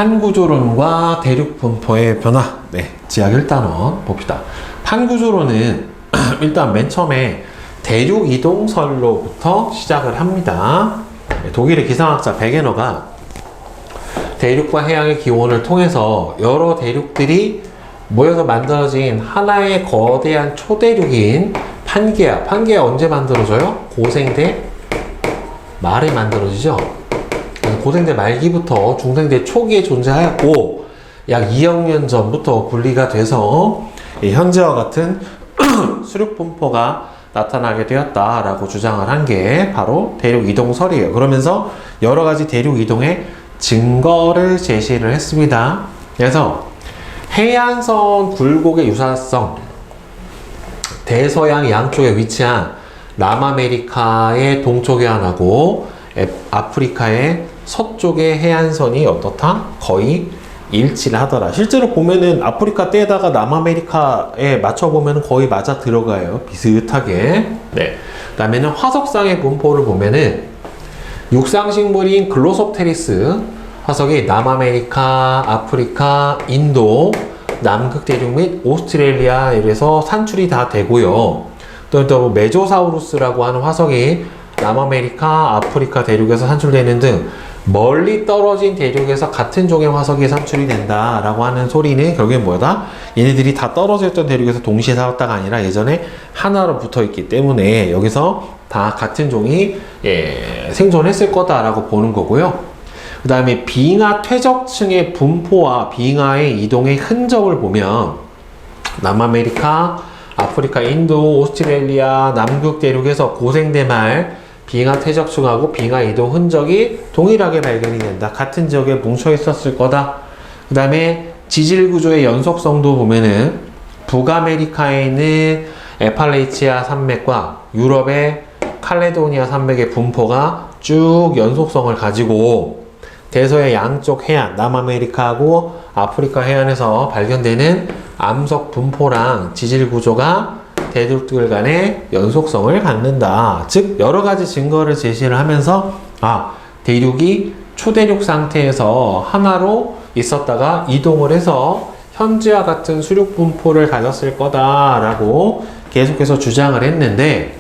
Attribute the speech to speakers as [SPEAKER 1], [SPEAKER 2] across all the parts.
[SPEAKER 1] 판구조론과 대륙분포의 변화. 지학 1단원 봅시다. 판구조론은 일단 맨 처음에 대륙이동설로부터 시작을 합니다. 독일의 기상학자 베게너가 대륙과 해양의 기원을 통해서 여러 대륙들이 모여서 만들어진 하나의 거대한 초대륙인 판게아. 판게아 언제 만들어져요? 고생대 말에 만들어지죠. 고생대 말기부터 중생대 초기에 존재하였고 약 2억 년 전부터 분리가 돼서 현재와 같은 수륙 분포가 나타나게 되었다라고 주장을 한 게 바로 대륙 이동설이에요. 그러면서 여러 가지 대륙 이동의 증거를 제시를 했습니다. 그래서 해안선 굴곡의 유사성, 대서양 양쪽에 위치한 남아메리카의 동쪽 해안하고 아프리카의 서쪽의 해안선이 어떻다? 거의 일치를 하더라. 실제로 보면은 아프리카 떼다가 남아메리카에 맞춰보면 거의 맞아 들어가요. 비슷하게. 그 다음에는 화석상의 분포를 보면은 육상식물인 글로섭테리스 화석이 남아메리카, 아프리카, 인도, 남극 대륙 및 오스트레일리아 이래서 산출이 다 되고요. 또 메조사우루스라고 하는 화석이 남아메리카, 아프리카 대륙에서 산출되는 등 멀리 떨어진 대륙에서 같은 종의 화석이 산출이 된다라고 하는 소리는 결국엔 뭐다? 얘네들이 다 떨어져 있던 대륙에서 동시에 살았다가 아니라 예전에 하나로 붙어 있기 때문에 여기서 다 같은 종이 생존했을 거다라고 보는 거고요. 그 다음에 빙하 퇴적층의 분포와 빙하의 이동의 흔적을 보면 남아메리카, 아프리카, 인도, 오스트레일리아, 남극 대륙에서 고생대말 빙하 퇴적층하고 빙하 이동 흔적이 동일하게 발견이 된다. 같은 지역에 뭉쳐 있었을 거다. 그 다음에 지질 구조의 연속성도 보면은 북아메리카에 있는 에팔레이치아 산맥과 유럽의 칼레도니아 산맥의 분포가 쭉 연속성을 가지고 대서의 양쪽 해안, 남아메리카하고 아프리카 해안에서 발견되는 암석 분포랑 지질 구조가 대륙들 간의 연속성을 갖는다. 즉 여러 가지 증거를 제시를 하면서 대륙이 초대륙 상태에서 하나로 있었다가 이동을 해서 현재와 같은 수륙 분포를 가졌을 거다라고 계속해서 주장을 했는데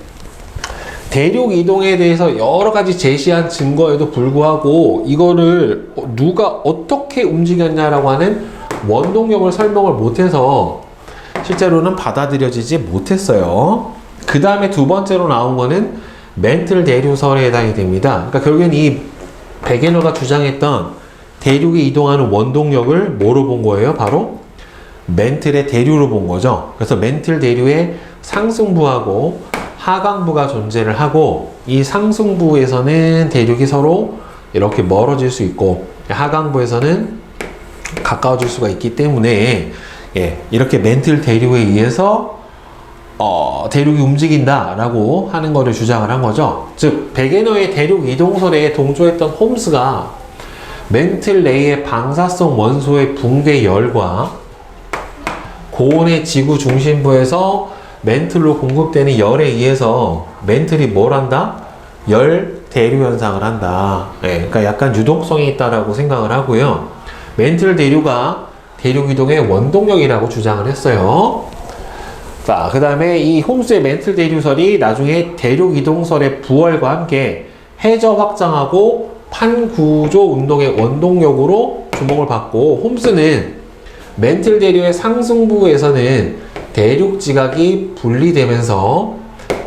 [SPEAKER 1] 대륙 이동에 대해서 여러 가지 제시한 증거에도 불구하고 이거를 누가 어떻게 움직였냐라고 하는 원동력을 설명을 못해서 실제로는 받아들여지지 못했어요. 그 다음에 두 번째로 나온 거는 멘틀 대류설에 해당이 됩니다. 그러니까 결국엔 이 베게너가 주장했던 대륙이 이동하는 원동력을 뭐로 본 거예요? 바로 멘틀의 대류로 본 거죠. 그래서 멘틀 대류의 상승부하고 하강부가 존재를 하고 이 상승부에서는 대륙이 서로 이렇게 멀어질 수 있고 하강부에서는 가까워질 수가 있기 때문에 이렇게 멘틀 대류에 의해서 대륙이 움직인다라고 하는 거를 주장을 한 거죠. 즉 베게너의 대륙 이동설에 동조했던 홈스가 멘틀 내의 방사성 원소의 붕괴 열과 고온의 지구 중심부에서 멘틀로 공급되는 열에 의해서 멘틀이 뭘 한다? 열 대류 현상을 한다. 그러니까 약간 유동성이 있다라고 생각을 하고요. 멘틀 대류가 대륙 이동의 원동력이라고 주장을 했어요. 자, 그 다음에 이 홈스의 멘틀 대류설이 나중에 대륙 이동설의 부활과 함께 해저 확장하고 판구조 운동의 원동력으로 주목을 받고 홈스는 멘틀 대류의 상승부에서는 대륙 지각이 분리되면서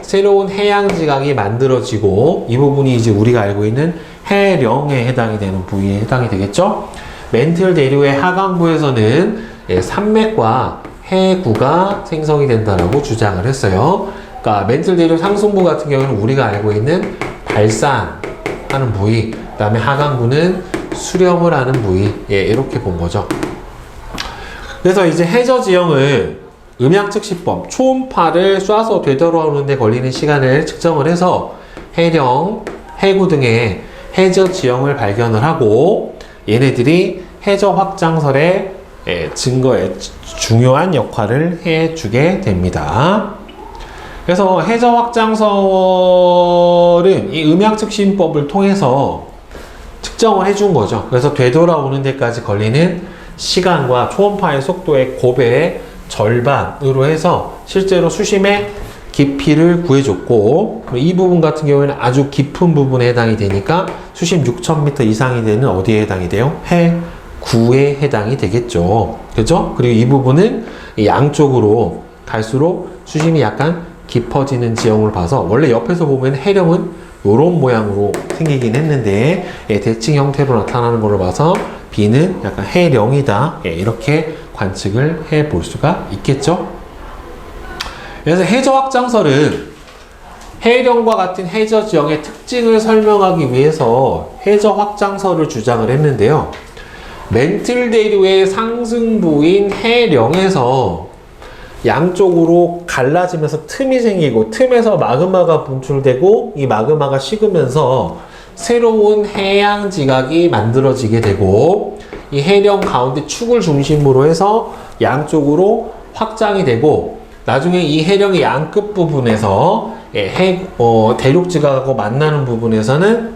[SPEAKER 1] 새로운 해양 지각이 만들어지고 이 부분이 이제 우리가 알고 있는 해령에 해당이 되는 부위에 해당이 되겠죠. 멘틀 대류의 하강부에서는 산맥과 해구가 생성이 된다라고 주장을 했어요. 그러니까 멘틀 대류 상승부 같은 경우는 우리가 알고 있는 발산하는 부위, 그 다음에 하강부는 수렴을 하는 부위, 이렇게 본 거죠. 그래서 이제 해저 지형을 음양측시법, 초음파를 쏴서 되돌아오는 데 걸리는 시간을 측정을 해서 해령, 해구 등의 해저 지형을 발견을 하고 얘네들이 해저 확장설의 증거에 중요한 역할을 해주게 됩니다. 그래서 해저 확장설은 이 음양측심법을 통해서 측정을 해준 거죠. 그래서 되돌아오는 데까지 걸리는 시간과 초음파의 속도의 곱의 절반으로 해서 실제로 수심의 깊이를 구해줬고, 이 부분 같은 경우에는 아주 깊은 부분에 해당이 되니까 수심 6,000m 이상이 되는 어디에 해당이 돼요? 해구에 해당이 되겠죠. 그죠? 그리고 이 부분은 양쪽으로 갈수록 수심이 약간 깊어지는 지형을 봐서 원래 옆에서 보면 해령은 이런 모양으로 생기긴 했는데 대칭 형태로 나타나는 것을 봐서 B는 약간 해령이다, 이렇게 관측을 해 볼 수가 있겠죠. 그래서 해저 확장설은 해령과 같은 해저 지형의 특징을 설명하기 위해서 해저 확장설을 주장을 했는데요. 멘틀 대류의 상승부인 해령에서 양쪽으로 갈라지면서 틈이 생기고 틈에서 마그마가 분출되고 이 마그마가 식으면서 새로운 해양 지각이 만들어지게 되고 이 해령 가운데 축을 중심으로 해서 양쪽으로 확장이 되고 나중에 이 해령의 양끝 부분에서 대륙 지각하고 만나는 부분에서는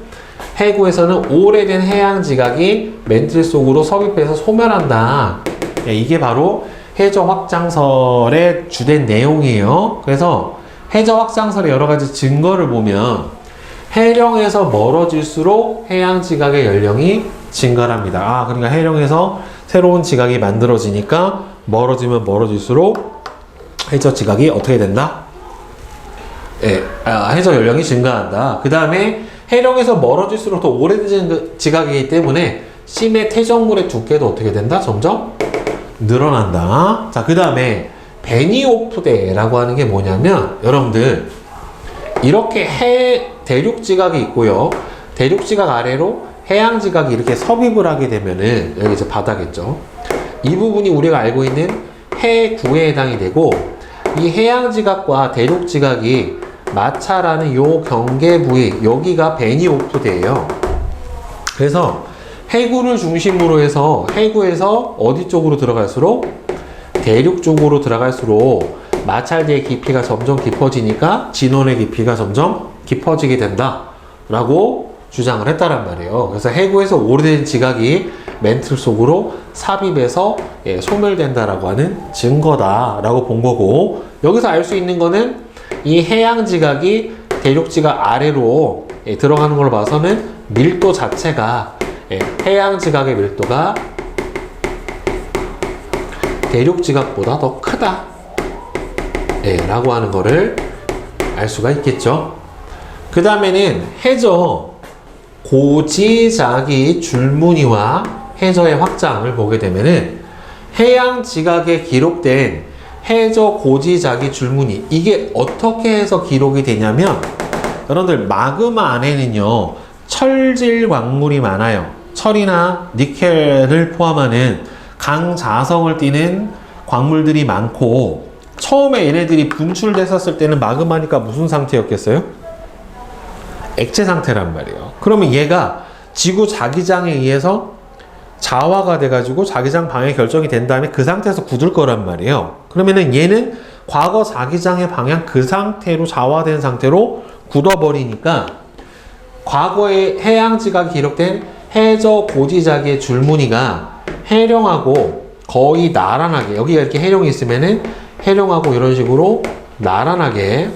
[SPEAKER 1] 해구에서는 오래된 해양 지각이 멘틀 속으로 섭입해서 소멸한다. 이게 바로 해저 확장설의 주된 내용이에요. 그래서 해저 확장설의 여러 가지 증거를 보면 해령에서 멀어질수록 해양 지각의 연령이 증가합니다. 그러니까 해령에서 새로운 지각이 만들어지니까 멀어지면 멀어질수록 해저 지각이 어떻게 된다? 해저 연령이 증가한다. 그 다음에 해령에서 멀어질수록 더 오래된 지각이기 때문에 심해 퇴적물의 두께도 어떻게 된다? 점점 늘어난다. 자, 그 다음에 베니오프데라고 하는 게 뭐냐면 여러분들 이렇게 대륙 지각이 있고요. 대륙 지각 아래로 해양 지각이 이렇게 섭입을 하게 되면은 여기 이제 바다겠죠. 이 부분이 우리가 알고 있는 해구에 해당이 되고 이 해양 지각과 대륙 지각이 마찰하는 요 경계 부위 여기가 베니오프데예요. 그래서 해구를 중심으로 해서 해구에서 어디 쪽으로 들어갈수록 대륙 쪽으로 들어갈수록 마찰대의 깊이가 점점 깊어지니까 진원의 깊이가 점점 깊어지게 된다 라고 주장을 했다란 말이에요. 그래서 해구에서 오래된 지각이 멘틀 속으로 삽입해서 소멸된다라고 하는 증거다 라고 본 거고, 여기서 알 수 있는 거는 이 해양 지각이 대륙 지각 아래로 들어가는 걸 봐서는 밀도 자체가 해양 지각의 밀도가 대륙 지각보다 더 크다 라고 하는 거를 알 수가 있겠죠. 그 다음에는 해저 고지자기 줄무늬와 해저의 확장을 보게 되면은 해양 지각에 기록된 해저 고지자기 줄무늬, 이게 어떻게 해서 기록이 되냐면 여러분들 마그마 안에는요 철질 광물이 많아요. 철이나 니켈을 포함하는 강자성을 띠는 광물들이 많고, 처음에 얘네들이 분출됐었을 때는 마그마니까 무슨 상태였겠어요? 액체 상태란 말이에요. 그러면 얘가 지구 자기장에 의해서 자화가 돼가지고 자기장 방향 결정이 된 다음에 그 상태에서 굳을 거란 말이에요. 그러면은 얘는 과거 자기장의 방향 그 상태로 자화된 상태로 굳어버리니까 과거에 해양 지각이 기록된 해저 고지자기의 줄무늬가 해령하고 거의 나란하게, 여기가 이렇게 해령이 있으면은 해령하고 이런 식으로 나란하게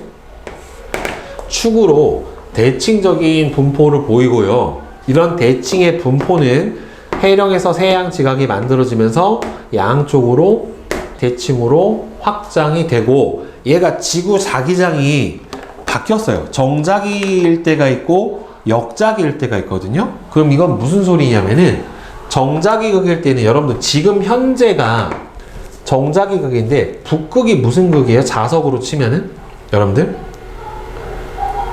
[SPEAKER 1] 축으로 대칭적인 분포를 보이고요. 이런 대칭의 분포는 해령에서 해양 지각이 만들어지면서 양쪽으로 대칭으로 확장이 되고, 얘가 지구 자기장이 바뀌었어요. 정자기일 때가 있고 역자기일 때가 있거든요. 그럼 이건 무슨 소리냐면은 정자기극일 때는 여러분들 지금 현재가 정자기극인데 북극이 무슨 극이에요? 자석으로 치면은 여러분들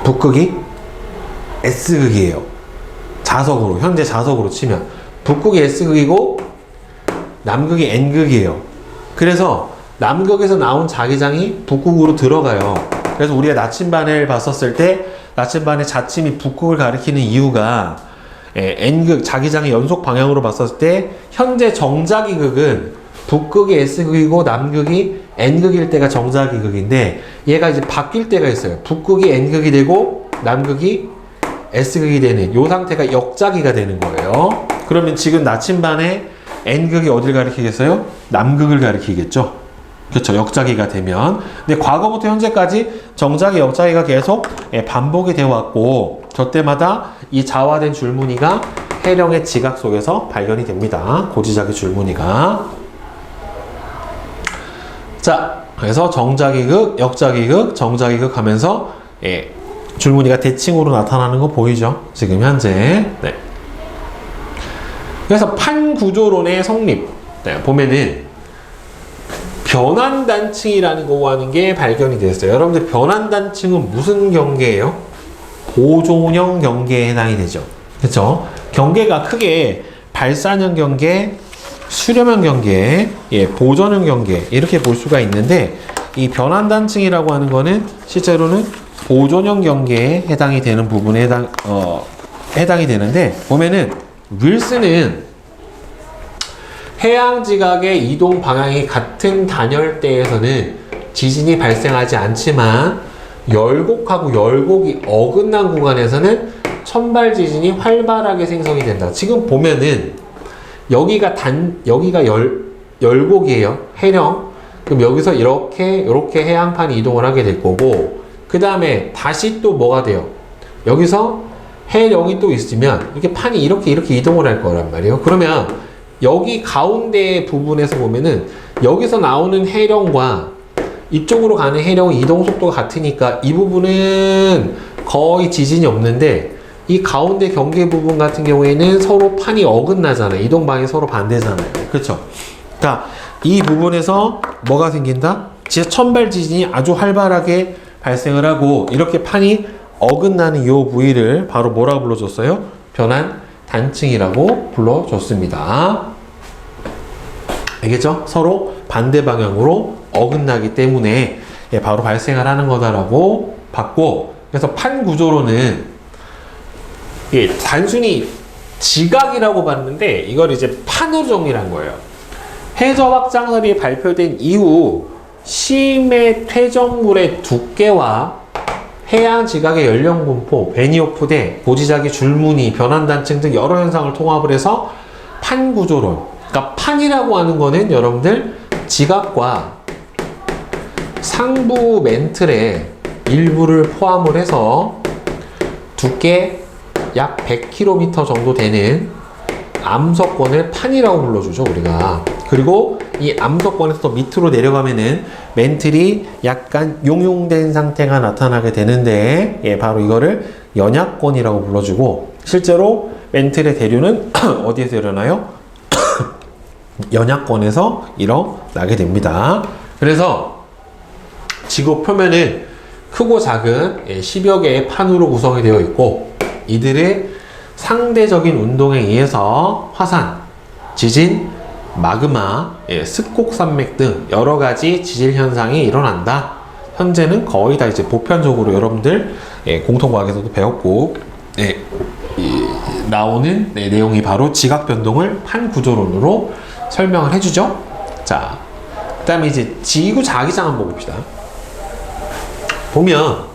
[SPEAKER 1] 북극이 S극이에요. 자석으로, 현재 자석으로 치면 북극이 S극이고 남극이 N극이에요. 그래서 남극에서 나온 자기장이 북극으로 들어가요. 그래서 우리가 나침반을 봤었을 때 나침반의 자침이 북극을 가리키는 이유가 N극 자기장의 연속 방향으로 봤었을 때 현재 정자기극은 북극이 S극이고 남극이 N극일 때가 정자기극인데 얘가 이제 바뀔 때가 있어요. 북극이 N극이 되고 남극이 S극이 되는 이 상태가 역자기가 되는 거예요. 그러면 지금 나침반의 N극이 어딜 가리키겠어요? 남극을 가리키겠죠. 그렇죠. 역자기가 되면. 근데 과거부터 현재까지 정자기, 역자기가 계속 반복이 되어 왔고 저 때마다 이 자화된 줄무늬가 해령의 지각 속에서 발견이 됩니다. 고지자기 줄무늬가. 자, 그래서 정자기극, 역자기극, 정자기극 하면서 줄무늬가 대칭으로 나타나는 거 보이죠? 지금 현재. 네. 그래서 판구조론의 성립. 네, 보면은 변환단층이라는 거 하는 게 발견이 됐어요. 여러분들 변환단층은 무슨 경계예요? 보존형 경계에 해당이 되죠. 그렇죠? 경계가 크게 발산형 경계, 수렴형 경계, 보존형 경계 이렇게 볼 수가 있는데 이 변환단층이라고 하는 거는 실제로는 보존형 경계에 해당이 되는 부분에 해당이 되는데 보면은 윌슨은 해양 지각의 이동 방향이 같은 단열대에서는 지진이 발생하지 않지만 열곡하고 열곡이 어긋난 구간에서는 천발 지진이 활발하게 생성이 된다. 지금 보면은 여기가 열곡이에요. 해령. 그럼 여기서 이렇게 해양판이 이동을 하게 될 거고 그 다음에 다시 또 뭐가 돼요? 여기서 해령이 또 있으면 이렇게 판이 이렇게 이동을 할 거란 말이에요. 그러면 여기 가운데 부분에서 보면은 여기서 나오는 해령과 이쪽으로 가는 해령의 이동 속도가 같으니까 이 부분은 거의 지진이 없는데 이 가운데 경계 부분 같은 경우에는 서로 판이 어긋나잖아요. 이동 방향이 서로 반대잖아요. 그렇죠? 그러니까 이 부분에서 뭐가 생긴다? 진짜 천발 지진이 아주 활발하게 발생을 하고 이렇게 판이 어긋나는 이 부위를 바로 뭐라고 불러줬어요? 변환 단층이라고 불러줬습니다. 알겠죠? 서로 반대 방향으로 어긋나기 때문에 바로 발생을 하는 거다라고 봤고 그래서 판 구조로는 단순히 지각이라고 봤는데 이걸 이제 판으로 정리를 한 거예요. 해저 확장설이 발표된 이후 심해 퇴적물의 두께와 해양 지각의 연령 분포, 베니오프대, 고지자기 줄무늬, 변환단층 등 여러 현상을 통합을 해서 판 구조론. 그러니까 판이라고 하는 거는 여러분들 지각과 상부 멘틀의 일부를 포함을 해서 두께 약 100km 정도 되는 암석권을 판이라고 불러주죠, 우리가. 그리고 이 암석권에서 더 밑으로 내려가면은 멘틀이 약간 용융된 상태가 나타나게 되는데 바로 이거를 연약권이라고 불러주고 실제로 멘틀의 대류는 어디에서 일어나요? 연약권에서 일어나게 됩니다. 그래서 지구 표면은 크고 작은 10여 개의 판으로 구성이 되어 있고 이들의 상대적인 운동에 의해서 화산, 지진, 마그마, 습곡산맥 등 여러 가지 지질 현상이 일어난다. 현재는 거의 다 이제 보편적으로 여러분들 공통과학에서도 배웠고 나오는 내용이 바로 지각 변동을 판 구조론으로 설명을 해주죠. 자, 그다음에 이제 지구 자기장 한번 봅시다. 보면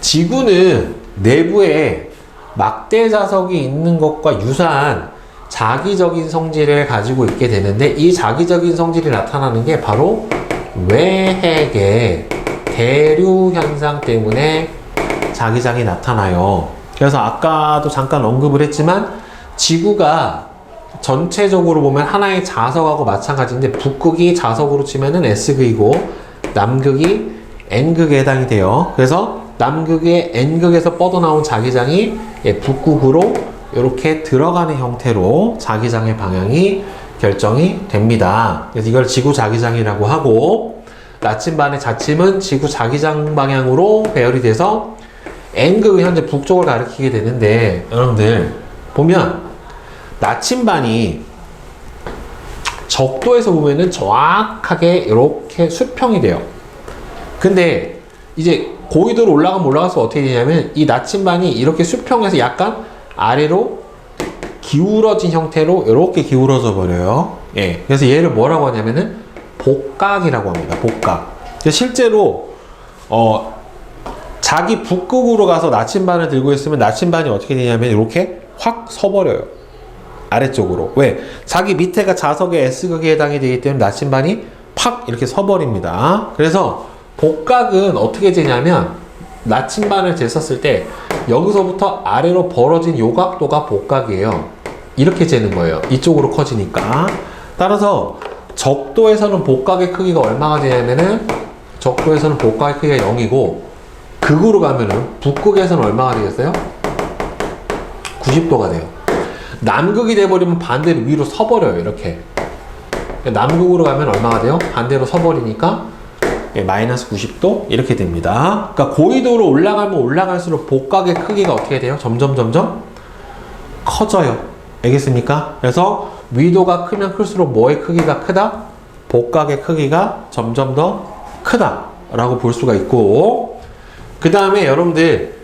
[SPEAKER 1] 지구는 내부에 막대 자석이 있는 것과 유사한 자기적인 성질을 가지고 있게 되는데 이 자기적인 성질이 나타나는 게 바로 외핵의 대류 현상 때문에 자기장이 나타나요. 그래서 아까도 잠깐 언급을 했지만 지구가 전체적으로 보면 하나의 자석하고 마찬가지인데 북극이 자석으로 치면은 S극이고 남극이 N극에 해당이 돼요. 그래서 남극의 N극에서 뻗어나온 자기장이 북극으로 이렇게 들어가는 형태로 자기장의 방향이 결정이 됩니다. 그래서 이걸 지구 자기장이라고 하고 나침반의 자침은 지구 자기장 방향으로 배열이 돼서 N극은 현재 북쪽을 가리키게 되는데 여러분들 보면 나침반이 적도에서 보면은 정확하게 이렇게 수평이 돼요. 근데 이제 고위도로 올라가면 올라갈수록 어떻게 되냐면 이 나침반이 이렇게 수평해서 약간 아래로 기울어진 형태로 이렇게 기울어져 버려요. 그래서 얘를 뭐라고 하냐면은 복각이라고 합니다. 복각. 실제로 자기 북극으로 가서 나침반을 들고 있으면 나침반이 어떻게 되냐면 이렇게 확 서버려요. 아래쪽으로. 왜? 자기 밑에가 자석의 S극에 해당이 되기 때문에 나침반이 팍 이렇게 서버립니다. 그래서 복각은 어떻게 되냐면 나침반을 쟀었을 때 여기서부터 아래로 벌어진 요 각도가 복각이에요. 이렇게 재는 거예요. 이쪽으로 커지니까. 따라서 적도에서는 복각의 크기가 얼마가 되냐면은 적도에서는 복각의 크기가 0이고 극으로 가면은 북극에서는 얼마가 되겠어요? 90도가 돼요. 남극이 돼버리면 반대로 위로 서버려요. 이렇게. 남극으로 가면 얼마가 돼요? 반대로 서버리니까 마이너스 90도 이렇게 됩니다. 그러니까 고緯도로 올라가면 올라갈수록 복각의 크기가 어떻게 돼요? 점점 커져요. 알겠습니까? 그래서 위도가 크면 클수록 뭐의 크기가 크다? 복각의 크기가 점점 더 크다 라고 볼 수가 있고, 그 다음에 여러분들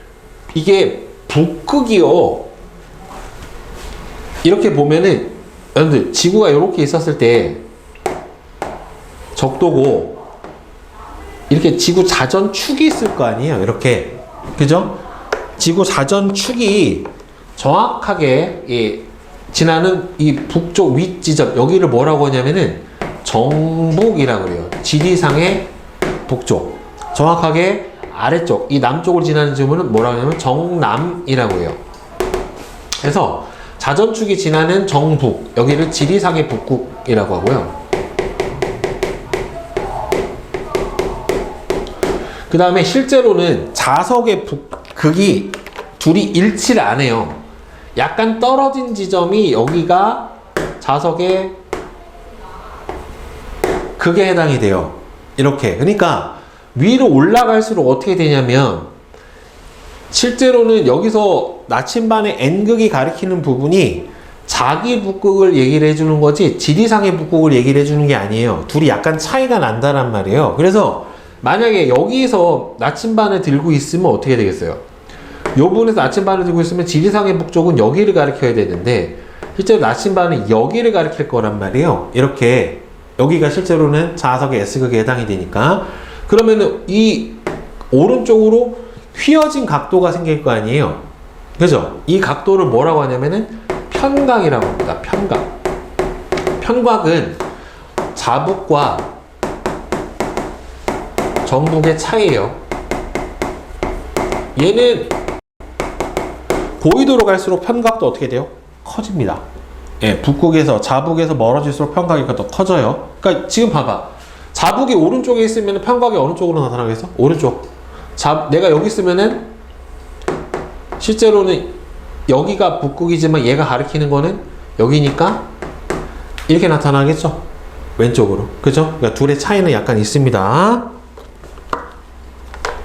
[SPEAKER 1] 이게 북극이요, 이렇게 보면은 여러분들 지구가 이렇게 있었을 때 적도고 이렇게 지구 자전축이 있을 거 아니에요. 이렇게. 그죠? 지구 자전축이 정확하게 지나는 이 북쪽 윗지점, 여기를 뭐라고 하냐면은 정북이라고 그래요. 지리상의 북쪽. 정확하게 아래쪽, 이 남쪽을 지나는 지점은 뭐라고 하냐면 정남이라고 해요. 그래서 자전축이 지나는 정북, 여기를 지리상의 북극이라고 하고요. 그 다음에 실제로는 자석의 극이 둘이 일치를 안 해요. 약간 떨어진 지점이 여기가 자석의 극에 해당이 돼요. 이렇게. 그러니까 위로 올라갈수록 어떻게 되냐면 실제로는 여기서 나침반의 N극이 가리키는 부분이 자기 북극을 얘기를 해주는 거지 지리상의 북극을 얘기를 해주는 게 아니에요. 둘이 약간 차이가 난다란 말이에요. 그래서 만약에 여기서 나침반을 들고 있으면 어떻게 되겠어요? 요 부분에서 나침반을 들고 있으면 지리상의 북쪽은 여기를 가리켜야 되는데 실제로 나침반은 여기를 가리킬 거란 말이에요. 이렇게 여기가 실제로는 자석의 S극에 해당이 되니까, 그러면은 이 오른쪽으로 휘어진 각도가 생길 거 아니에요. 그죠? 이 각도를 뭐라고 하냐면은 편각이라고 합니다. 편각. 편각은 자북과 정북의 차이예요. 얘는 고緯도로 갈수록 편각도 어떻게 돼요? 커집니다. 예, 북극에서 자북에서 멀어질수록 편각이 더 커져요. 그러니까 지금 봐봐. 자북이 오른쪽에 있으면 편각이 어느 쪽으로 나타나겠어? 오른쪽. 내가 여기 있으면은 실제로는 여기가 북극이지만 얘가 가리키는 거는 여기니까 이렇게 나타나겠죠? 왼쪽으로. 그죠? 그러니까 둘의 차이는 약간 있습니다.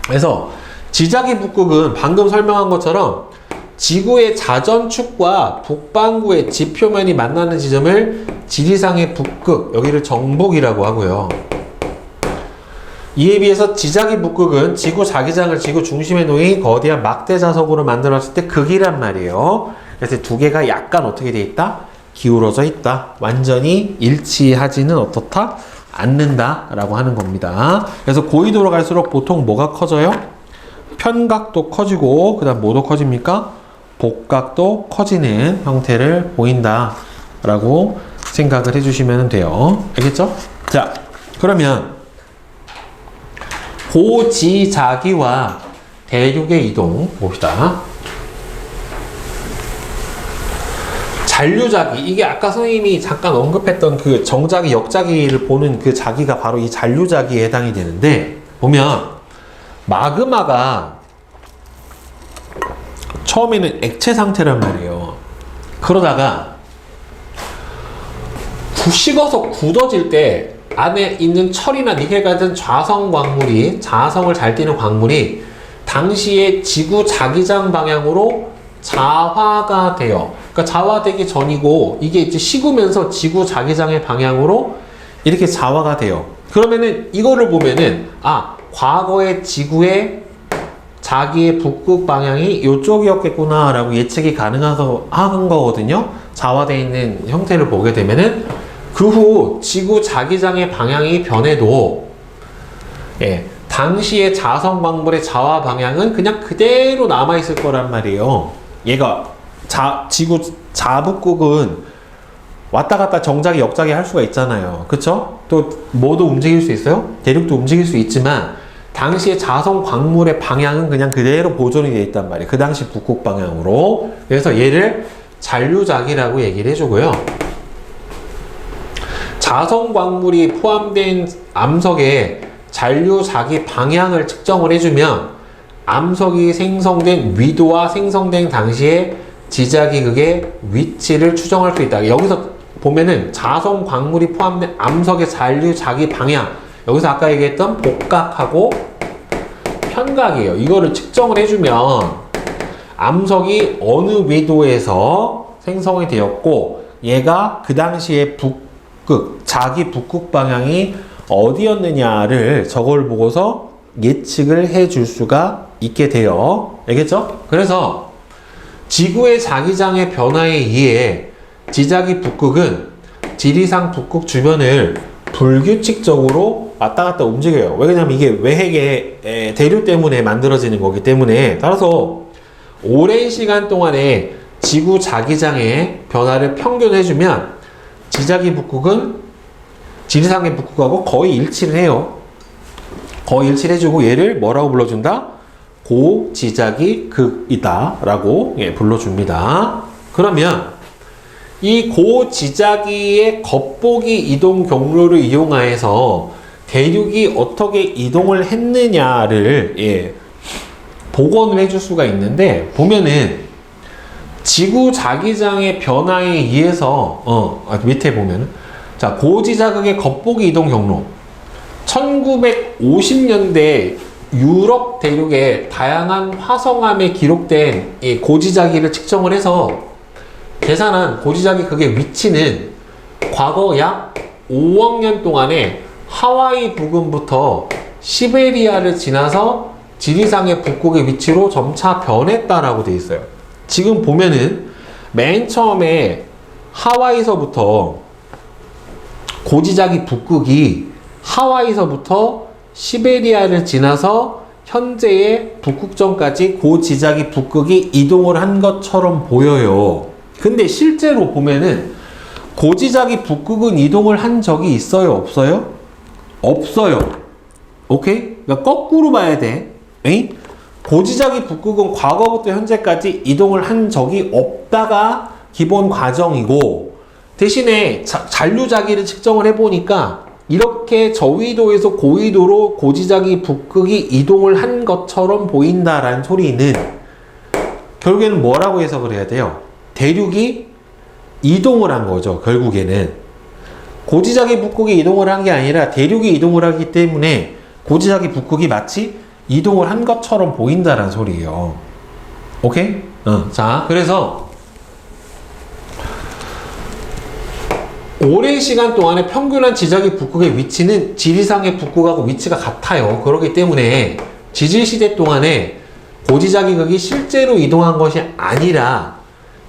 [SPEAKER 1] 그래서 지자기 북극은 방금 설명한 것처럼 지구의 자전축과 북반구의 지표면이 만나는 지점을 지리상의 북극, 여기를 정북이라고 하고요. 이에 비해서 지자기 북극은 지구 자기장을 지구 중심에 놓인 거대한 막대 자석으로 만들었을 때 극이란 말이에요. 그래서 두 개가 약간 어떻게 돼 있다? 기울어져 있다. 완전히 일치하지는 어떻다? 않는다 라고 하는 겁니다. 그래서 고緯도로 갈수록 보통 뭐가 커져요? 편각도 커지고 그 다음 뭐도 커집니까? 복각도 커지는 형태를 보인다 라고 생각을 해주시면 돼요. 알겠죠? 자, 그러면 고지자기와 대륙의 이동 봅시다. 잔류자기, 이게 아까 선생님이 잠깐 언급했던 그 정자기, 역자기를 보는 그 자기가 바로 이 잔류자기에 해당이 되는데, 보면 마그마가 처음에는 액체 상태란 말이에요. 그러다가 식어서 굳어질 때 안에 있는 철이나 니켈 같은 자성 광물이, 자성을 잘 띠는 광물이 당시에 지구 자기장 방향으로 자화가 돼요. 그러니까 자화되기 전이고 이게 이제 식으면서 지구 자기장의 방향으로 이렇게 자화가 돼요. 그러면은 이거를 보면은 과거의 지구의 자기의 북극 방향이 이쪽이었겠구나 라고 예측이 가능한 거거든요. 자화되어 있는 형태를 보게 되면은 그 후 지구 자기장의 방향이 변해도 당시의 자성 광물의 자와 방향은 그냥 그대로 남아있을 거란 말이에요. 얘가 지구 자북극은 왔다 갔다 정자기 역자기 할 수가 있잖아요. 그쵸? 또 뭐도 움직일 수 있어요? 대륙도 움직일 수 있지만 당시의 자성 광물의 방향은 그냥 그대로 보존이 되어 있단 말이에요. 그 당시 북극 방향으로. 그래서 얘를 잔류자기라고 얘기를 해주고요. 자성 광물이 포함된 암석에 잔류자기 방향을 측정을 해주면 암석이 생성된 위도와 생성된 당시의 지자기극의 위치를 추정할 수 있다. 여기서 보면은 자성 광물이 포함된 암석의 잔류자기 방향, 여기서 아까 얘기했던 복각하고 편각이에요. 이거를 측정을 해주면 암석이 어느 위도에서 생성이 되었고 얘가 그 당시에 북극, 자기 북극 방향이 어디였느냐를 저걸 보고서 예측을 해줄 수가 있게 돼요. 알겠죠? 그래서 지구의 자기장의 변화에 의해 지자기 북극은 지리상 북극 주변을 불규칙적으로 왔다 갔다 움직여요. 왜냐면 이게 외핵의 대류 때문에 만들어지는 거기 때문에. 따라서 오랜 시간 동안에 지구 자기장의 변화를 평균해주면 지자기 북극은 지리상의 북극하고 거의 일치를 해요. 거의 일치를 해주고 얘를 뭐라고 불러준다? 고지자기 극이다 라고 불러줍니다. 그러면 이 고지자기의 겉보기 이동 경로를 이용하여서 대륙이 어떻게 이동을 했느냐를 복원을 해줄 수가 있는데, 보면은 지구 자기장의 변화에 의해서 밑에 보면은 자, 고지자극의 겉보기 이동 경로 1950년대 유럽 대륙의 다양한 화성암에 기록된 이 고지자기를 측정을 해서 계산한 고지자기 극의 위치는 과거 약 5억 년 동안에 하와이 부근부터 시베리아를 지나서 지리상의 북극의 위치로 점차 변했다라고 되어 있어요. 지금 보면은 맨 처음에 하와이서부터 고지자기 북극이 하와이서부터 시베리아를 지나서 현재의 북극점까지 고지자기 북극이 이동을 한 것처럼 보여요. 근데 실제로 보면은 고지자기 북극은 이동을 한 적이 있어요? 없어요? 없어요. 오케이? 그러니까 거꾸로 봐야 돼. 에이? 고지자기 북극은 과거부터 현재까지 이동을 한 적이 없다가 기본 과정이고, 대신에 잔류자기를 측정을 해보니까 이렇게 저위도에서 고위도로 고지자기 북극이 이동을 한 것처럼 보인다라는 소리는 결국에는 뭐라고 해석을 해야 돼요? 대륙이 이동을 한 거죠. 결국에는 고지자기 북극이 이동을 한 게 아니라 대륙이 이동을 하기 때문에 고지자기 북극이 마치 이동을 한 것처럼 보인다라는 소리예요. 오케이? 자, 그래서 오랜 시간 동안에 평균한 지자기 북극의 위치는 지리상의 북극하고 위치가 같아요. 그렇기 때문에 지질시대 동안에 고지자기 극이 실제로 이동한 것이 아니라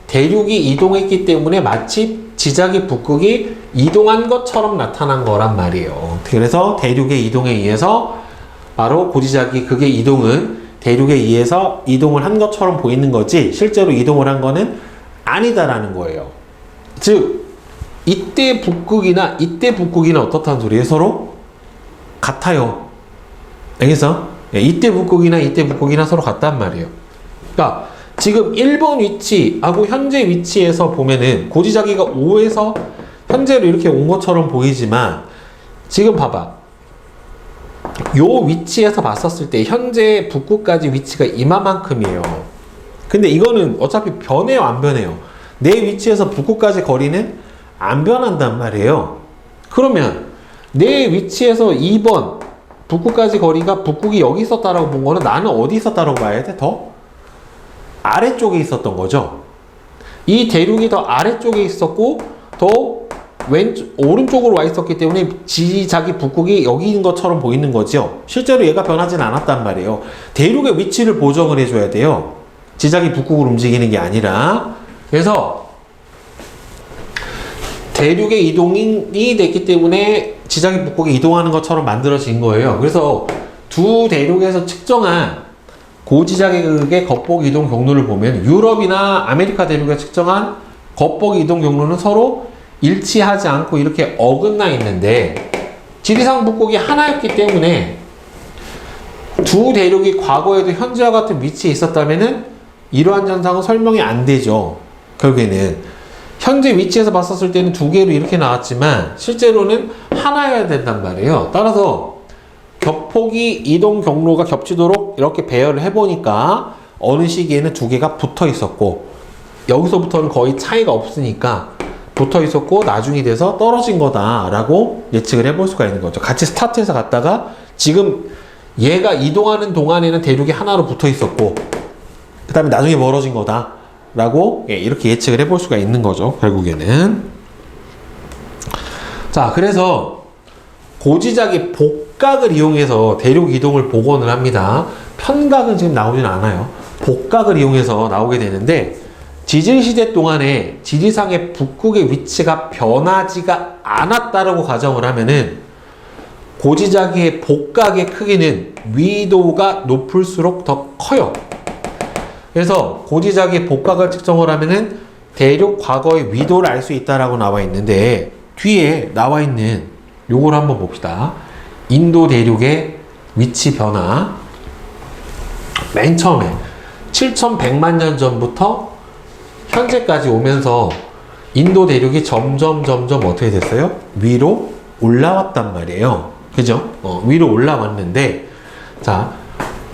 [SPEAKER 1] 대륙이 이동했기 때문에 마치 지자기 북극이 이동한 것처럼 나타난 거란 말이에요. 그래서 대륙의 이동에 의해서 바로 고지자기 극의 이동은 대륙에 의해서 이동을 한 것처럼 보이는 거지 실제로 이동을 한 거는 아니다라는 거예요. 즉 이때 북극이나 이때 북극이나 어떻다는 소리예요? 서로 같아요. 알겠어? 이때 북극이나 이때 북극이나 서로 같단 말이에요. 그러니까 지금 1번 위치하고 현재 위치에서 보면은 고지자기가 5에서 현재로 이렇게 온 것처럼 보이지만 지금 봐봐. 요 위치에서 봤었을 때 현재 북극까지 위치가 이만큼이에요. 근데 이거는 어차피 변해요, 안 변해요? 내 위치에서 북극까지 거리는 안 변한단 말이에요. 그러면 내 위치에서 2번 북극까지 거리가 북극이 여기 있었다라고 본 거는 나는 어디 있었다라고 봐야 돼? 더 아래쪽에 있었던 거죠. 이 대륙이 더 아래쪽에 있었고 더 오른쪽으로 와 있었기 때문에 지자기 북극이 여기 있는 것처럼 보이는 거죠. 실제로 얘가 변하진 않았단 말이에요. 대륙의 위치를 보정을 해줘야 돼요. 지자기 북극을 움직이는 게 아니라. 그래서 대륙의 이동이 됐기 때문에 지자기 북극이 이동하는 것처럼 만들어진 거예요. 그래서 두 대륙에서 측정한 고지자객의 겉복 이동 경로를 보면 유럽이나 아메리카 대륙에 측정한 겉복 이동 경로는 서로 일치하지 않고 이렇게 어긋나 있는데 지리상 북극이 하나였기 때문에 두 대륙이 과거에도 현재와 같은 위치에 있었다면은 이러한 현상은 설명이 안 되죠. 결국에는 현재 위치에서 봤었을 때는 두 개로 이렇게 나왔지만 실제로는 하나여야 된단 말이에요. 따라서 격폭이 이동 경로가 겹치도록 이렇게 배열을 해보니까 어느 시기에는 두 개가 붙어 있었고 여기서부터는 거의 차이가 없으니까 붙어 있었고 나중이 돼서 떨어진 거다라고 예측을 해볼 수가 있는 거죠. 같이 스타트에서 갔다가 지금 얘가 이동하는 동안에는 대륙이 하나로 붙어 있었고 그 다음에 나중에 멀어진 거다라고 이렇게 예측을 해볼 수가 있는 거죠. 결국에는. 자, 그래서 고지자기 복각을 이용해서 대륙 이동을 복원을 합니다. 편각은 지금 나오진 않아요. 복각을 이용해서 나오게 되는데 지질시대 동안에 지리상의 북극의 위치가 변하지가 않았다라고 가정을 하면은 고지자기의 복각의 크기는 위도가 높을수록 더 커요. 그래서 고지자기의 복각을 측정을 하면은 대륙 과거의 위도를 알 수 있다라고 나와 있는데 뒤에 나와 있는 요걸 한번 봅시다. 인도 대륙의 위치 변화. 맨 처음에 7,100만 년 전부터 현재까지 오면서 인도 대륙이 점점 어떻게 됐어요? 위로 올라왔단 말이에요. 그죠? 위로 올라왔는데 자,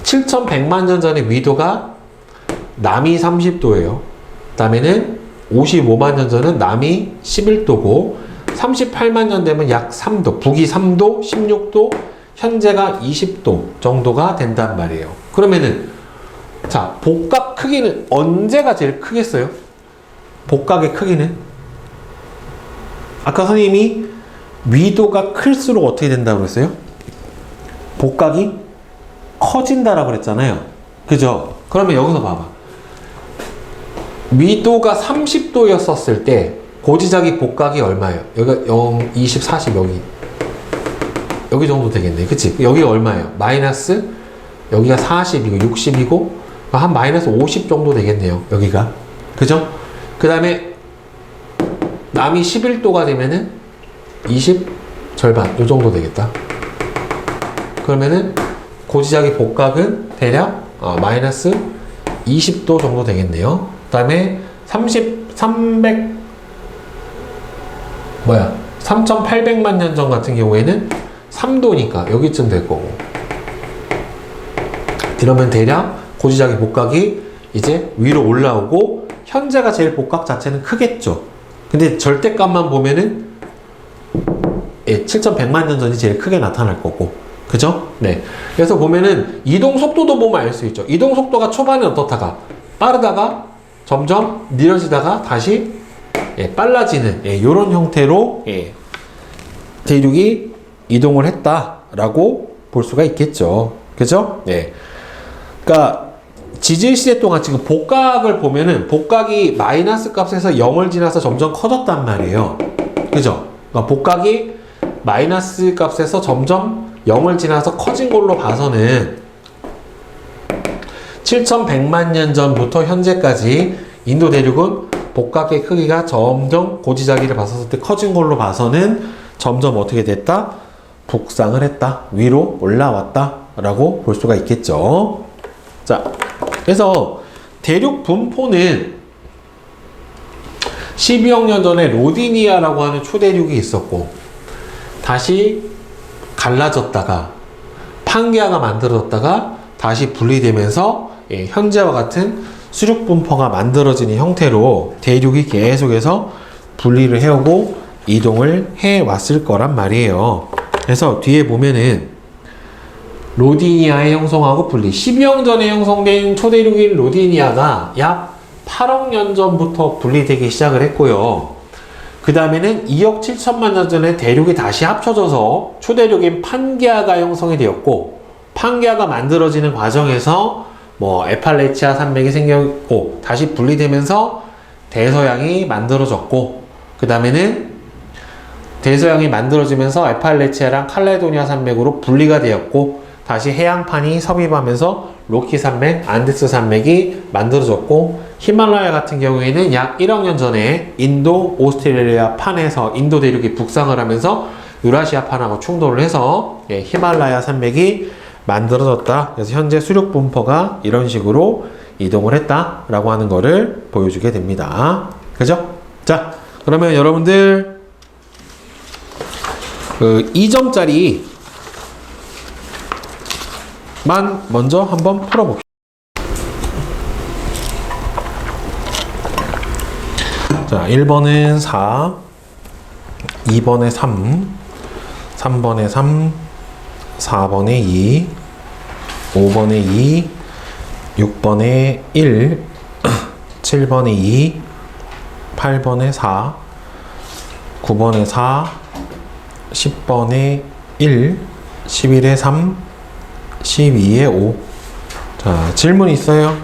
[SPEAKER 1] 7,100만 년 전의 위도가 남이 30도예요. 그 다음에는 55만 년 전은 남이 11도고 38만 년 되면 약 3도, 북이 3도, 16도, 현재가 20도 정도가 된단 말이에요. 그러면은 자, 복각 크기는 언제가 제일 크겠어요? 복각의 크기는? 아까 선생님이 위도가 클수록 어떻게 된다고 그랬어요? 복각이 커진다라고 그랬잖아요. 그죠? 그러면 여기서 봐봐. 위도가 30도였었을 때 고지자기 복각이 얼마예요? 여기가 0, 20, 40 여기 정도 되겠네. 그치? 여기가 얼마예요? 마이너스 여기가 40이고 60이고 한 마이너스 50 정도 되겠네요. 여기가. 그죠? 그 다음에 남이 11도가 되면은 20 절반 요 정도 되겠다. 그러면은 고지자기 복각은 대략 마이너스 20도 정도 되겠네요. 그 다음에 3,800만 년 전 같은 경우에는 3도니까 여기쯤 될 거고. 이러면 대략 고지자기 복각이 이제 위로 올라오고 현재가 제일 복각 자체는 크겠죠. 근데 절대값만 보면은 7,100만 년 전이 제일 크게 나타날 거고. 그죠? 네. 그래서 보면은 이동 속도도 보면 알 수 있죠. 이동 속도가 초반에 어떻다가 빠르다가 점점 느려지다가 다시 빨라지는 이런 형태로 대륙이 이동을 했다라고 볼 수가 있겠죠. 그죠? 네. 그러니까 지질 시대 동안 지금 복각을 보면은 복각이 마이너스 값에서 0을 지나서 점점 커졌단 말이에요. 그죠? 그러니까 복각이 마이너스 값에서 점점 0을 지나서 커진 걸로 봐서는 7,100만 년 전부터 현재까지 인도 대륙은 복각의 크기가 점점 고지자기를 봤었을 때 커진 걸로 봐서는 점점 어떻게 됐다? 북상을 했다. 위로 올라왔다. 라고 볼 수가 있겠죠. 자, 그래서 대륙 분포는 12억 년 전에 로디니아라고 하는 초대륙이 있었고 다시 갈라졌다가 판게아가 만들어졌다가 다시 분리되면서 현재와 같은 수륙 분포가 만들어지는 형태로 대륙이 계속해서 분리를 해오고 이동을 해왔을 거란 말이에요. 그래서 뒤에 보면은 로디니아의 형성하고 분리 12억 전에 형성된 초대륙인 로디니아가 약 8억 년 전부터 분리되기 시작을 했고요. 그 다음에는 2억 7천만 년 전에 대륙이 다시 합쳐져서 초대륙인 판게아가 형성이 되었고 판게아가 만들어지는 과정에서 에팔레치아 산맥이 생겼고 다시 분리되면서 대서양이 만들어졌고 그 다음에는 대서양이 만들어지면서 에팔레치아랑 칼레도니아 산맥으로 분리가 되었고 다시 해양판이 섭입하면서 로키 산맥, 안데스 산맥이 만들어졌고 히말라야 같은 경우에는 약 1억 년 전에 인도, 오스트레일리아 판에서 인도 대륙이 북상을 하면서 유라시아 판하고 충돌을 해서 히말라야 산맥이 만들어졌다. 그래서 현재 수륙 분포가 이런 식으로 이동을 했다라고 하는 거를 보여주게 됩니다. 그죠? 자, 그러면 여러분들 그 2점짜리 만 먼저 한번 풀어봅시다. 자, 1번은 4, 2번에 3, 3번에 3, 4번에 2, 5번에 2, 6번에 1, 7번에 2, 8번에 4, 9번에 4, 10번에 1, 11에 3, 12에 5. 자, 질문 있어요?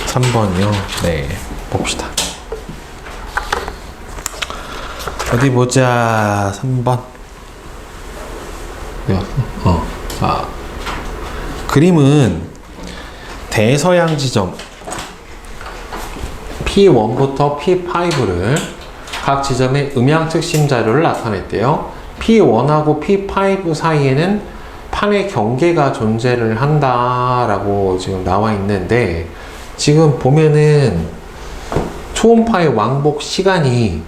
[SPEAKER 1] 3번이요. 네, 봅시다. 어디 보자. 3번. 자, 그림은 대서양 지점 P1부터 P5를 각 지점의 음향 특심 자료를 나타냈대요. P1하고 P5 사이에는 판의 경계가 존재를 한다라고 지금 나와 있는데, 지금 보면은 초음파의 왕복 시간이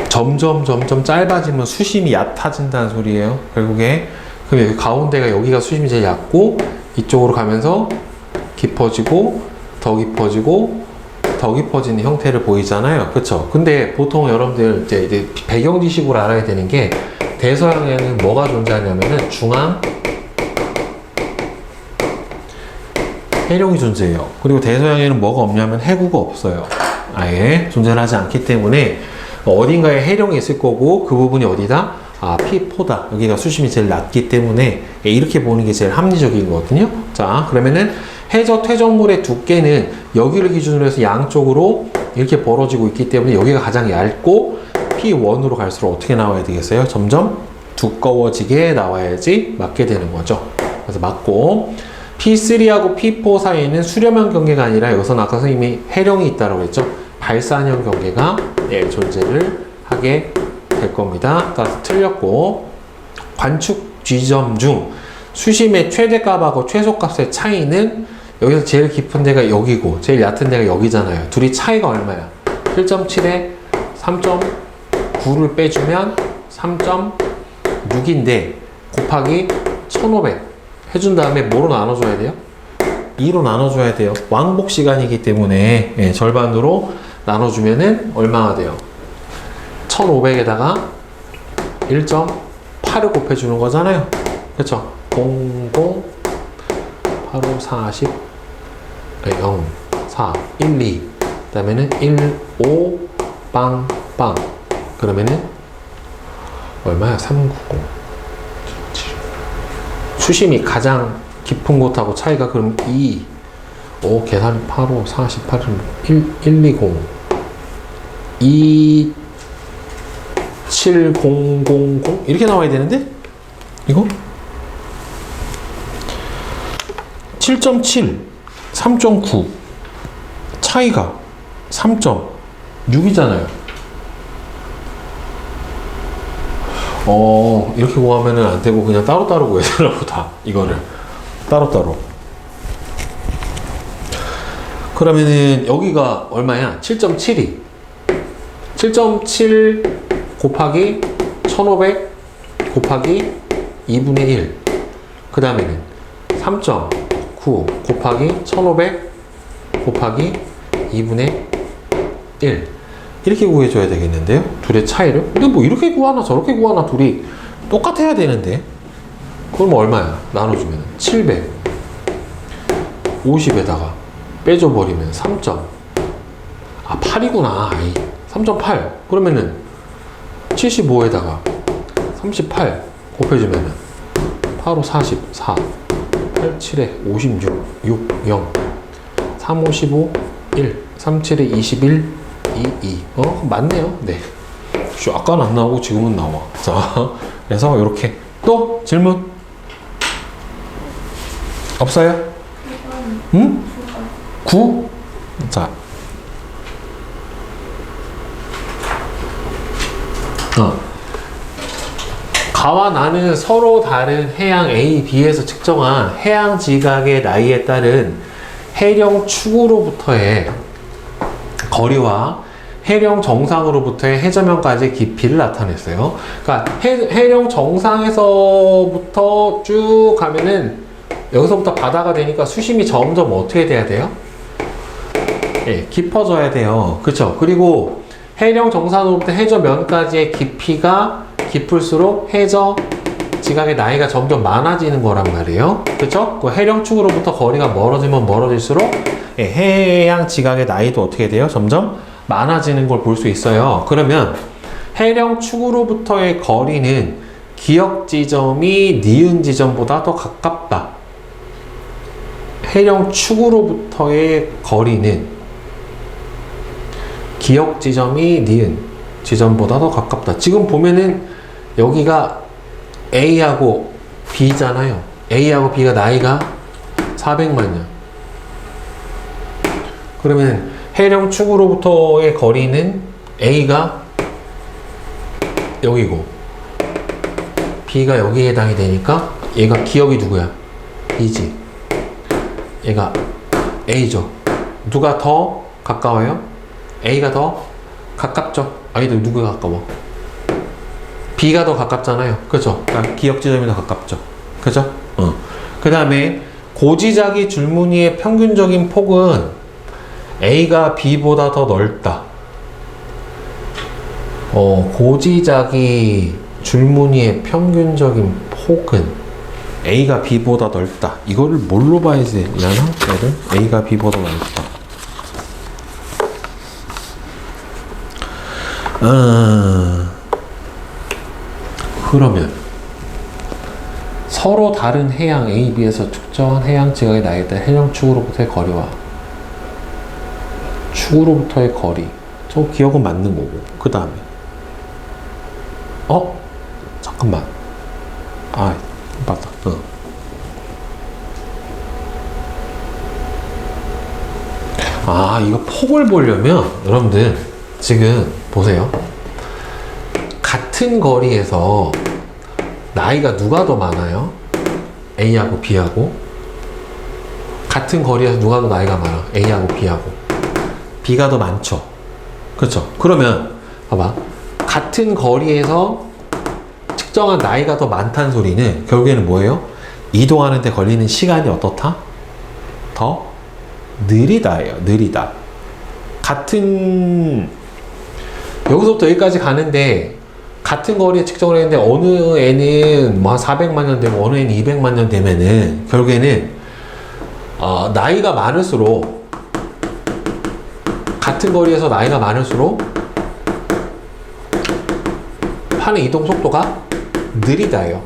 [SPEAKER 1] 점점 짧아지면 수심이 얕아진다는 소리예요. 결국에 그럼 여기 가운데가, 여기가 수심이 제일 얕고 이쪽으로 가면서 깊어지고 더 깊어지고 더 깊어지는 형태를 보이잖아요. 그쵸? 근데 보통 여러분들 이제 배경 지식으로 알아야 되는 게, 대서양에는 뭐가 존재하냐면은 중앙 해룡이 존재해요. 그리고 대서양에는 뭐가 없냐면 해구가 없어요. 아예 존재를 하지 않기 때문에 어딘가에 해룡이 있을 거고, 그 부분이 어디다? 아, P4다. 여기가 수심이 제일 낮기 때문에 이렇게 보는 게 제일 합리적인 거거든요. 자, 그러면은 해저 퇴적물의 두께는 여기를 기준으로 해서 양쪽으로 이렇게 벌어지고 있기 때문에 여기가 가장 얇고, P1으로 갈수록 어떻게 나와야 되겠어요? 점점 두꺼워지게 나와야지 맞게 되는 거죠. 그래서 맞고, P3하고 P4 사이에는 수렴형 경계가 아니라 여기서 아까 선생님이 해령이 있다고 했죠. 발산형 경계가 존재를 하게 될 겁니다. 따라서 틀렸고, 관측 지점 중 수심의 최대값하고 최소값의 차이는 여기서 제일 깊은 데가 여기고 제일 얕은 데가 여기잖아요. 둘이 차이가 얼마야? 7.7에 3.9를 빼주면 3.6인데 곱하기 1500 해준 다음에 뭐로 나눠줘야 돼요? 2로 나눠줘야 돼요. 왕복 시간이기 때문에 절반으로 나눠주면은 얼마가 돼요? 1500에다가 1.8을 곱해주는 거잖아요. 그쵸? 00, 85, 40, 0, 4, 1, 2. 그 다음에는 1, 5, 빵, 빵. 그러면은 얼마야? 390. 수심이 가장 깊은 곳하고 차이가 그럼 2, 5, 계산 85, 48, 120, 2, 7000 이렇게 나와야 되는데? 이거? 7.7, 3.9 차이가 3.6이잖아요. 이렇게 구하면은 안 되고 그냥 따로따로 구해야 되나 보다. 이거를 따로따로. 그러면은 여기가 얼마야? 7.7이 7.7 곱하기 1500 곱하기 2분의 1. 그 다음에는 3.9 곱하기 1500 곱하기 2분의 1. 이렇게 구해줘야 되겠는데요? 둘의 차이를? 근데 뭐 이렇게 구하나 저렇게 구하나 둘이 똑같아야 되는데. 그럼 얼마야? 나눠주면 700 50에다가 빼줘버리면 8이구나. 3.8 그러면은 75에다가 38 곱해주면은 8, 5, 44 8, 7에 56 6, 0 3, 5, 15 1 3, 7에 21 2, 2 맞네요. 네. 아까는 안 나오고 지금은 나와. 자, 그래서 이렇게 또 질문 없어요? 응? 9? 자. 가와 나는 서로 다른 해양 A, B에서 측정한 해양 지각의 나이에 따른 해령 축으로부터의 거리와 해령 정상으로부터의 해저면까지의 깊이를 나타냈어요. 그러니까 해령 정상에서부터 쭉 가면은 여기서부터 바다가 되니까 수심이 점점 어떻게 돼야 돼요? 예, 깊어져야 돼요. 그쵸? 그리고 해령 정상으로부터 해저면까지의 깊이가 깊을수록 해저 지각의 나이가 점점 많아지는 거란 말이에요. 그쵸? 그 해령축으로부터 거리가 멀어지면 멀어질수록 예, 해양 지각의 나이도 어떻게 돼요? 점점 많아지는 걸 볼 수 있어요. 그러면 해령축으로부터의 거리는 기역 지점이 니은 지점보다 더 가깝다. 해령축으로부터의 거리는 기역 지점이 니은 지점보다 더 가깝다. 지금 보면은 여기가 A하고 B잖아요. A하고 B가 나이가 400만 년. 그러면 해령축으로부터의 거리는 A가 여기고 B가 여기에 해당이 되니까 얘가 기억이 누구야? B지. 얘가 A죠. 누가 더 가까워요? A가 더 가깝죠. 아이들 누구가 가까워? B가 더 가깝잖아요. 그렇죠? 그러니까 기역 지점이 더 가깝죠. 그렇죠? 그 다음에 고지자기 줄무늬의 평균적인 폭은 A가 B보다 더 넓다. 고지자기 줄무늬의 평균적인 폭은 A가 B보다 넓다. 이거를 뭘로 봐야 되려나? A가 B보다 넓다. 그러면 서로 다른 해양 A, B에서 측정한 해양 지각의 나이에 따라 해령축으로부터의 거리와 축으로부터의 거리, 저 기억은 맞는 거고, 그 다음에 잠깐만, 맞다. 이거 폭을 보려면 여러분들 지금 보세요. 같은 거리에서 나이가 누가 더 많아요? A하고 B하고. 같은 거리에서 누가 더 나이가 많아? A하고 B하고. B가 더 많죠. 그렇죠? 그러면 봐봐. 같은 거리에서 측정한 나이가 더 많다는 소리는 결국에는 뭐예요? 이동하는 데 걸리는 시간이 어떻다? 더 느리다예요. 느리다. 같은 여기서부터 여기까지 가는데 같은 거리에 측정을 했는데 어느 애는 뭐 한 400만 년 되고 어느 애는 200만 년 되면은 결국에는 나이가 많을수록 같은 거리에서 나이가 많을수록 판의 이동 속도가 느리다예요.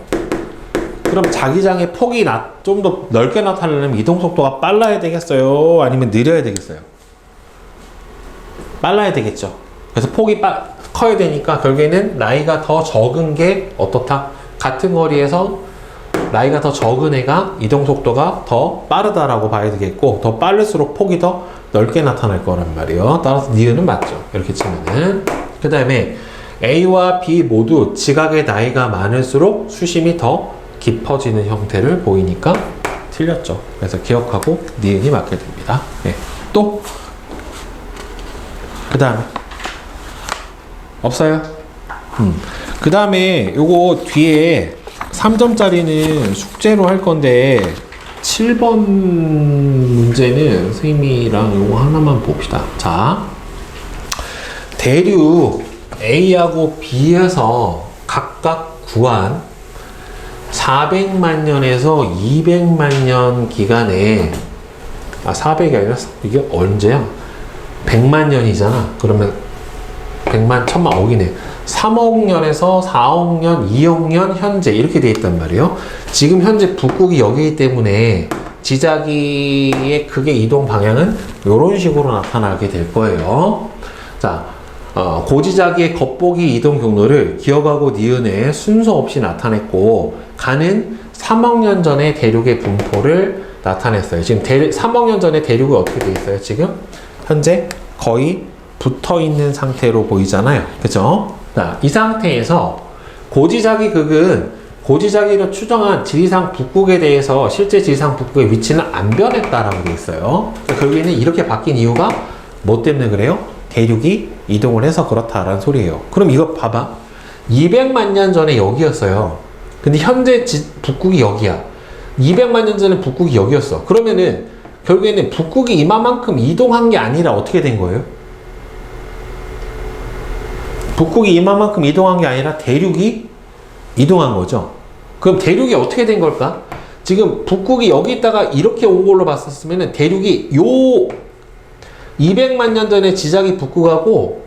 [SPEAKER 1] 그럼 자기장의 폭이 좀 더 넓게 나타나려면 이동 속도가 빨라야 되겠어요? 아니면 느려야 되겠어요? 빨라야 되겠죠. 그래서 폭이 커야 되니까 결국에는 나이가 더 적은 게 어떻다? 같은 거리에서 나이가 더 적은 애가 이동 속도가 더 빠르다라고 봐야 되겠고, 더 빠를수록 폭이 더 넓게 나타날 거란 말이에요. 따라서 니은은 맞죠. 이렇게 치면은. 그 다음에 A와 B 모두 지각의 나이가 많을수록 수심이 더 깊어지는 형태를 보이니까 틀렸죠. 그래서 기억하고 니은이 맞게 됩니다. 네. 또 그 다음에 없어요? 그 다음에 요거 뒤에 3점짜리는 숙제로 할 건데 7번 문제는 선생님이랑 요거 하나만 봅시다. 자, 대륙 A하고 B에서 각각 구한 400만 년에서 200만 년 기간에 400이 아니라 이게 언제야? 100만 년이잖아. 그러면 100만, 1000만, 억이네. 3억 년에서 4억 년, 2억 년, 현재 이렇게 돼 있단 말이에요. 지금 현재 북극이 여기이기 때문에 지자기의 극의 이동 방향은 이런 식으로 나타나게 될 거예요. 자, 고지자기의 겉보기 이동 경로를 기억하고 니은에 순서 없이 나타냈고 가는 3억 년 전의 대륙의 분포를 나타냈어요. 지금 3억 년 전의 대륙이 어떻게 돼 있어요? 지금 현재 거의 붙어 있는 상태로 보이잖아요. 그죠? 자, 이 상태에서 고지자기 극은 고지자기로 추정한 지리상 북극에 대해서 실제 지리상 북극의 위치는 안 변했다라고 돼 있어요. 결국에는 이렇게 바뀐 이유가 뭐 때문에 그래요? 대륙이 이동을 해서 그렇다라는 소리예요. 그럼 이거 봐봐. 200만 년 전에 여기였어요. 근데 현재 북극이 여기야. 200만 년 전에 북극이 여기였어. 그러면은 결국에는 북극이 이만큼 이동한 게 아니라 어떻게 된 거예요? 북극이 이만큼 이동한 게 아니라 대륙이 이동한 거죠. 그럼 대륙이 어떻게 된 걸까? 지금 북극이 여기 있다가 이렇게 온 걸로 봤었으면 대륙이 요 200만 년 전에 지자기 북극하고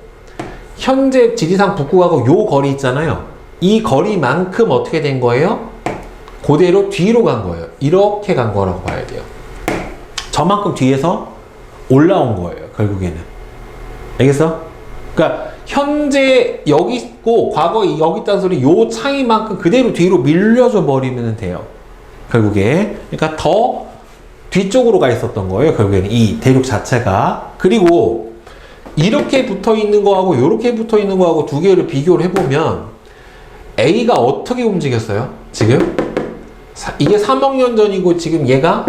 [SPEAKER 1] 현재 지리상 북극하고 요 거리 있잖아요. 이 거리만큼 어떻게 된 거예요? 그대로 뒤로 간 거예요. 이렇게 간 거라고 봐야 돼요. 저만큼 뒤에서 올라온 거예요. 결국에는. 알겠어? 그러니까 현재 여기 있고 과거에 여기 있다는 소리 요 차이만큼 그대로 뒤로 밀려져 버리면 돼요. 결국에. 그러니까 더 뒤쪽으로 가 있었던 거예요. 결국에는 이 대륙 자체가. 그리고 이렇게 붙어 있는 거하고 이렇게 붙어 있는 거하고 두 개를 비교를 해보면 A가 어떻게 움직였어요? 지금 이게 3억 년 전이고 지금 얘가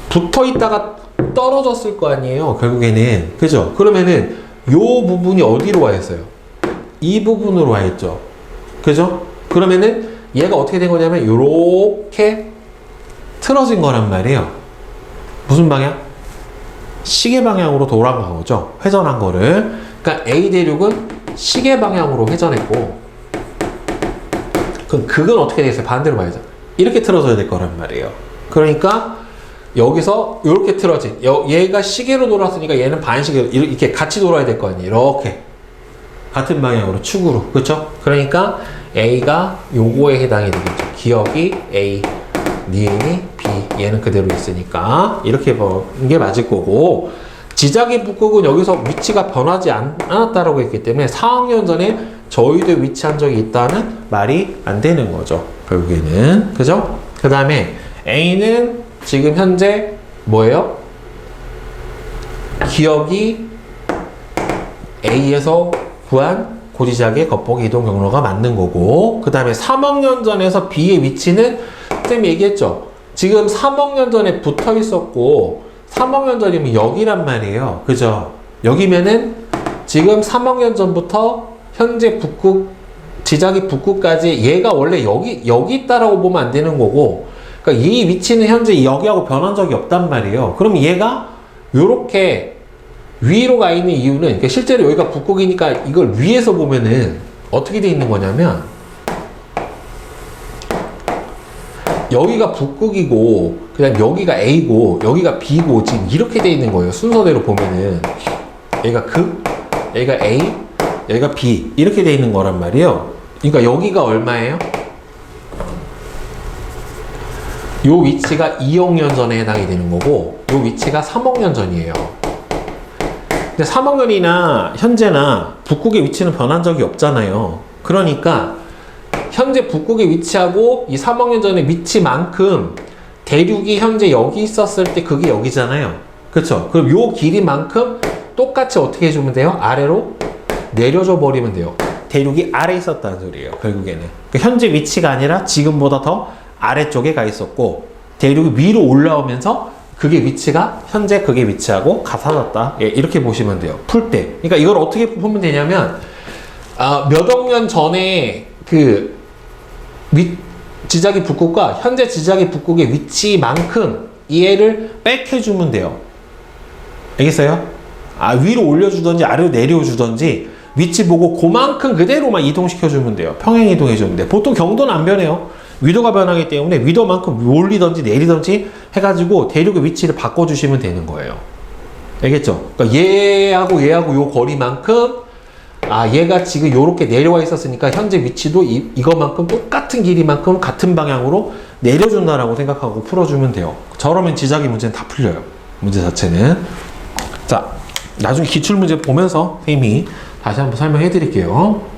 [SPEAKER 1] 붙어 있다가 떨어졌을 거 아니에요. 결국에는. 그죠? 그러면은 요 부분이 어디로 와 있어요? 이 부분으로 와 있죠. 그죠? 그러면은 얘가 어떻게 된 거냐면 요렇게 틀어진 거란 말이에요. 무슨 방향? 시계 방향으로 돌아간 거죠. 회전한 거를. 그러니까 A 대륙은 시계 방향으로 회전했고 그럼 극은 어떻게 되겠어요? 반대로 봐야죠. 이렇게 틀어져야 될 거란 말이에요. 그러니까 여기서 이렇게 틀어진 얘가 시계로 돌았으니까 얘는 반시계로 이렇게 같이 돌아야 될 거 아니에요. 이렇게 같은 방향으로 축으로. 그렇죠? 그러니까 A가 요거에 해당이 되겠죠. 기억이 A, 니은이 B, 얘는 그대로 있으니까 이렇게 보는 게 맞을 거고 지자기 북극은 여기서 위치가 변하지 않았다라고 했기 때문에 4억 년 전에 저희도 위치한 적이 있다는 말이 안 되는 거죠. 결국에는. 그죠? 그 다음에 A는 지금 현재 뭐예요? 기억이 A에서 구한 고지자기의 겉보기 이동 경로가 맞는 거고 그 다음에 3억 년 전에서 B의 위치는 쌤이 얘기했죠. 지금 3억 년 전에 붙어 있었고 3억 년 전이면 여기란 말이에요. 그죠? 여기면은 지금 3억 년 전부터 현재 북극 지자기 북극까지 얘가 원래 여기 있다라고 보면 안 되는 거고 그러니까 이 위치는 현재 여기하고 변한 적이 없단 말이에요. 그럼 얘가 요렇게 위로 가 있는 이유는 그러니까 실제로 여기가 북극이니까 이걸 위에서 보면은 어떻게 돼 있는 거냐면 여기가 북극이고 그 다음 여기가 A고 여기가 B고 지금 이렇게 돼 있는 거예요. 순서대로 보면은 여기가 극, 여기가 A, 여기가 B 이렇게 돼 있는 거란 말이에요. 그러니까 여기가 얼마예요? 요 위치가 2억 년 전에 해당이 되는 거고 요 위치가 3억 년 전이에요. 근데 3억 년이나 현재나 북극의 위치는 변한 적이 없잖아요. 그러니까 현재 북극에 위치하고 이 3억 년 전의 위치만큼 대륙이 현재 여기 있었을 때 그게 여기잖아요. 그렇죠? 그럼 요 길이만큼 똑같이 어떻게 해주면 돼요? 아래로 내려줘 버리면 돼요. 대륙이 아래에 있었다는 소리예요. 결국에는. 그러니까 현재 위치가 아니라 지금보다 더 아래쪽에 가 있었고 대륙이 위로 올라오면서 그게 위치가 현재 그게 위치하고 같아졌다. 예, 이렇게 보시면 돼요. 풀 때. 그러니까 이걸 어떻게 보면 되냐면 몇 억 년 전에 그 지자기 북극과 현재 지자기 북극의 위치만큼 이해를 빽해주면 돼요. 알겠어요? 위로 올려주던지 아래로 내려주던지 위치 보고 그만큼 그대로만 이동시켜주면 돼요. 평행 이동해주면 돼요. 보통 경도는 안 변해요. 위도가 변하기 때문에 위도만큼 올리던지 내리던지 해가지고 대륙의 위치를 바꿔주시면 되는 거예요. 알겠죠? 그러니까 얘하고 요 거리만큼 얘가 지금 요렇게 내려와 있었으니까 현재 위치도 이거만큼 똑같은 길이만큼 같은 방향으로 내려준다라고 생각하고 풀어주면 돼요. 저러면 지자기 문제는 다 풀려요. 문제 자체는. 자, 나중에 기출문제 보면서 선생님이 다시 한번 설명해 드릴게요.